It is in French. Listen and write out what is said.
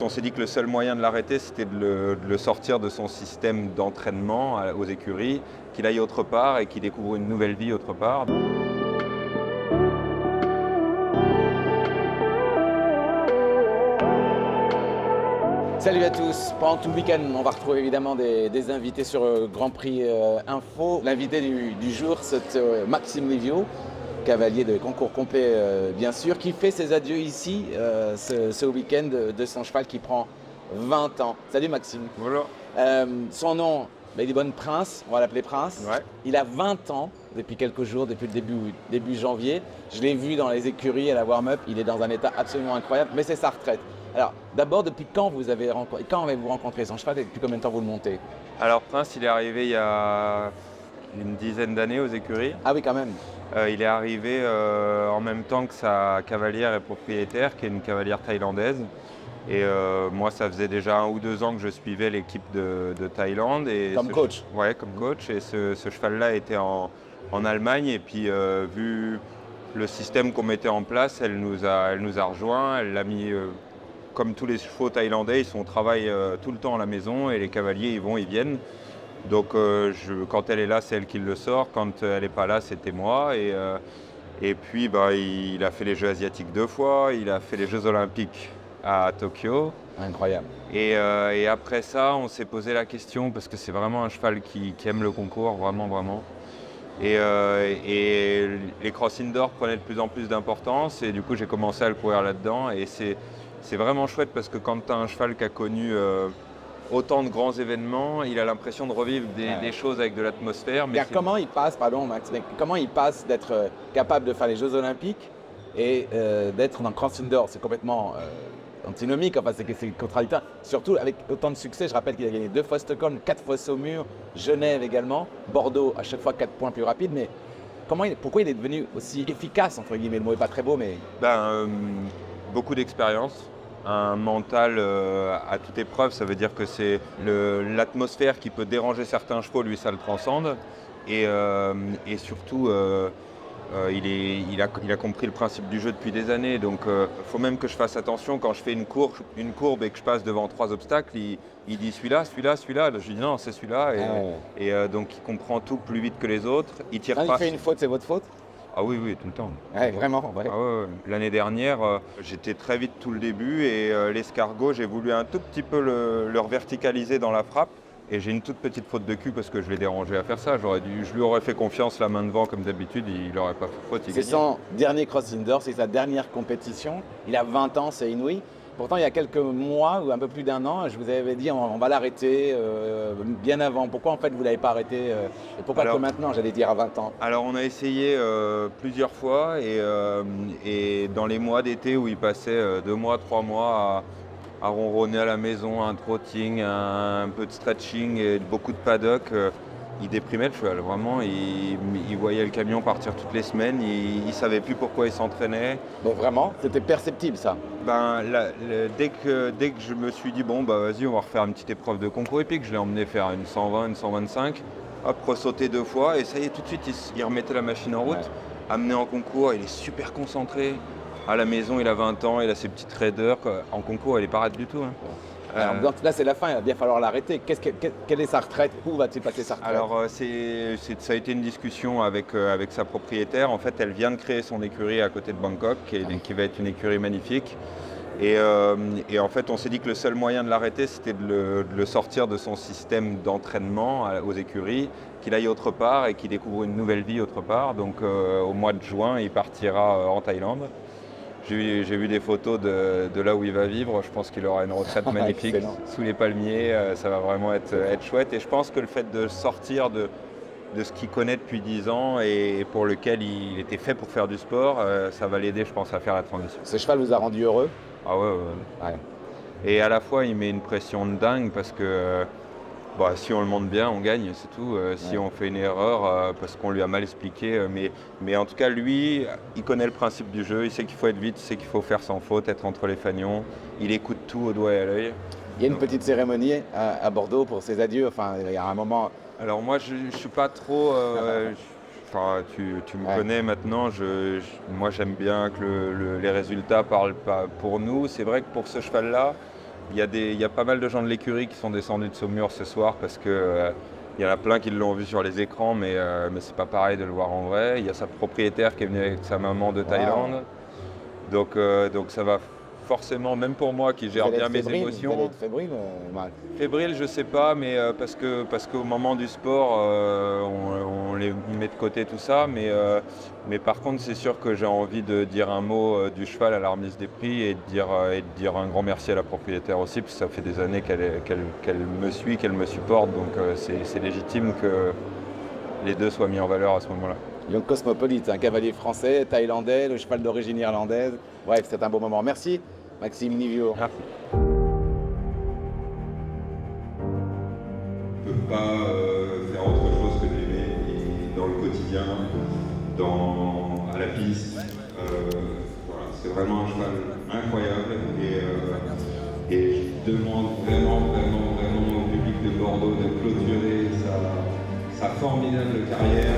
on s'est dit que le seul moyen de l'arrêter, c'était de le sortir de son système d'entraînement aux écuries, qu'il aille autre part et qu'il découvre une nouvelle vie autre part. Salut à tous. Pendant tout le week-end, on va retrouver évidemment des invités sur Grand Prix Info. L'invité du jour, c'est Maxime Livio, cavalier de concours complet bien sûr, qui fait ses adieux ici ce week-end de son cheval qui prend 20 ans. Salut Maxime. Voilà. Son nom, il est bon Prince, on va l'appeler Prince. Ouais. Il a 20 ans depuis quelques jours, depuis le début janvier. Je l'ai vu dans les écuries à la warm-up, il est dans un état absolument incroyable, mais c'est sa retraite. Alors, d'abord, depuis quand avez-vous rencontré son cheval et depuis combien de temps vous le montez? Alors Prince, il est arrivé il y a une dizaine d'années aux écuries. Ah oui, quand même. Il est arrivé en même temps que sa cavalière et propriétaire, qui est une cavalière thaïlandaise. Et moi, ça faisait déjà 1 ou 2 ans que je suivais l'équipe de Thaïlande. Et Comme coach? Ouais, comme coach. Et ce cheval-là était en Allemagne. Et puis, vu le système qu'on mettait en place, elle nous a rejoints. Elle l'a mis, comme tous les chevaux thaïlandais, ils sont au travail tout le temps à la maison. Et les cavaliers, ils vont, ils viennent. Donc, quand elle est là, c'est elle qui le sort. Quand elle n'est pas là, c'était moi. Et puis, il a fait les Jeux asiatiques 2 fois. Il a fait les Jeux olympiques à Tokyo. Incroyable. Et après ça, on s'est posé la question, parce que c'est vraiment un cheval qui aime le concours, vraiment, vraiment. Et les cross indoor prenaient de plus en plus d'importance, et du coup, j'ai commencé à le courir là-dedans. Et c'est vraiment chouette, parce que quand tu as un cheval qui a connu autant de grands événements, il a l'impression de revivre des choses avec de l'atmosphère. Mais comment il passe, pardon Max, mais comment il passe d'être capable de faire les Jeux Olympiques et d'être dans le cross indoor? C'est complètement antinomique, enfin c'est contradictoire. Surtout avec autant de succès, je rappelle qu'il a gagné 2 fois Stockholm, 4 fois Saumur, Genève également, Bordeaux à chaque fois 4 points plus rapides. Mais pourquoi il est devenu aussi efficace, entre guillemets? Le mot n'est pas très beau, mais... Beaucoup d'expérience, un mental à toute épreuve. Ça veut dire que c'est l'atmosphère qui peut déranger certains chevaux, lui ça le transcende. Et surtout, il a compris le principe du jeu depuis des années, donc il faut même que je fasse attention quand je fais une courbe et que je passe devant 3 obstacles. Il dit celui-là. Je lui dis non, c'est celui-là. Donc il comprend tout plus vite que les autres. Il tire pas. Il fait une faute, c'est votre faute? Ah oui, tout le temps. Ouais, vraiment. Ouais. Ah ouais. L'année dernière, j'étais très vite tout le début, et l'escargot, j'ai voulu un tout petit peu le reverticaliser dans la frappe. Et j'ai une toute petite faute de cul parce que je l'ai dérangé à faire ça. Je lui aurais fait confiance la main devant comme d'habitude, il n'aurait pas fait faute. C'est son dernier cross indoor, c'est sa dernière compétition. Il a 20 ans, c'est inouï. Pourtant, il y a quelques mois ou un peu plus d'1 an, je vous avais dit on va l'arrêter bien avant. Pourquoi en fait vous ne l'avez pas arrêté et pourquoi que maintenant, j'allais dire à 20 ans? Alors on a essayé plusieurs fois, et dans les mois d'été où il passait 2 mois, 3 mois à ronronner à la maison, un trotting, un peu de stretching et beaucoup de paddock, il déprimait le cheval. Vraiment, il voyait le camion partir toutes les semaines, il ne savait plus pourquoi il s'entraînait. Donc vraiment, c'était perceptible ça? Dès que je me suis dit, vas-y, on va refaire une petite épreuve de concours épique, je l'ai emmené faire une 120, une 125, hop, ressauter 2 fois, et ça y est, tout de suite, il remettait la machine en route. Ouais. Amené en concours, il est super concentré. À la maison, il a 20 ans, il a ses petites raideurs. En concours, il n'est pas rate du tout. Hein. Alors, là, c'est la fin, il va bien falloir l'arrêter. Quelle est sa retraite? Où va-t-il passer sa retraite? Alors, ça a été une discussion avec sa propriétaire. En fait, elle vient de créer son écurie à côté de Bangkok, qui va être une écurie magnifique. Et en fait, on s'est dit que le seul moyen de l'arrêter, c'était de le sortir de son système d'entraînement aux écuries, qu'il aille autre part et qu'il découvre une nouvelle vie autre part. Donc, au mois de juin, il partira en Thaïlande. J'ai vu des photos de là où il va vivre. Je pense qu'il aura une retraite magnifique sous les palmiers. Ça va vraiment être chouette. Et je pense que le fait de sortir de ce qu'il connaît depuis 10 ans et pour lequel il était fait pour faire du sport, ça va l'aider, je pense, à faire la transition. Ce cheval vous a rendu heureux? Ah ouais. Et à la fois, il met une pression de dingue parce que si on le monte bien, on gagne, c'est tout. Si on fait une erreur, parce qu'on lui a mal expliqué. Mais en tout cas, lui, il connaît le principe du jeu. Il sait qu'il faut être vite, il sait qu'il faut faire sans faute, être entre les fanions. Il écoute tout au doigt et à l'œil. Il y a une petite cérémonie à Bordeaux pour ses adieux. Enfin, il y a un moment... Alors moi, je ne suis pas trop... tu me connais maintenant. Moi, j'aime bien que les résultats parlent pas pour nous. C'est vrai que pour ce cheval-là, il y a pas mal de gens de l'écurie qui sont descendus de Saumur ce soir parce que il y en a plein qui l'ont vu sur les écrans, mais c'est pas pareil de le voir en vrai. Il y a sa propriétaire qui est venue avec sa maman de Thaïlande. Donc ça va forcément, même pour moi qui gère bien mes émotions. Vous allez être fébrile, Max? Fébrile, je sais pas, mais parce qu'au moment du sport, on les met de côté tout ça. Mais par contre, c'est sûr que j'ai envie de dire un mot du cheval à la remise des prix et de dire un grand merci à la propriétaire aussi, parce que ça fait des années qu'elle me suit, qu'elle me supporte. Donc c'est légitime que les deux soient mis en valeur à ce moment-là. Young Cosmopolite, un cavalier français, thaïlandais, le cheval d'origine irlandaise. Bref, c'est un beau moment. Merci, Maxime Niviour. Merci. Je ne peux pas faire autre chose que de l'aimer dans le quotidien, à la piste. Voilà, c'est vraiment un cheval incroyable et je demande vraiment au public de Bordeaux de clôturer sa formidable carrière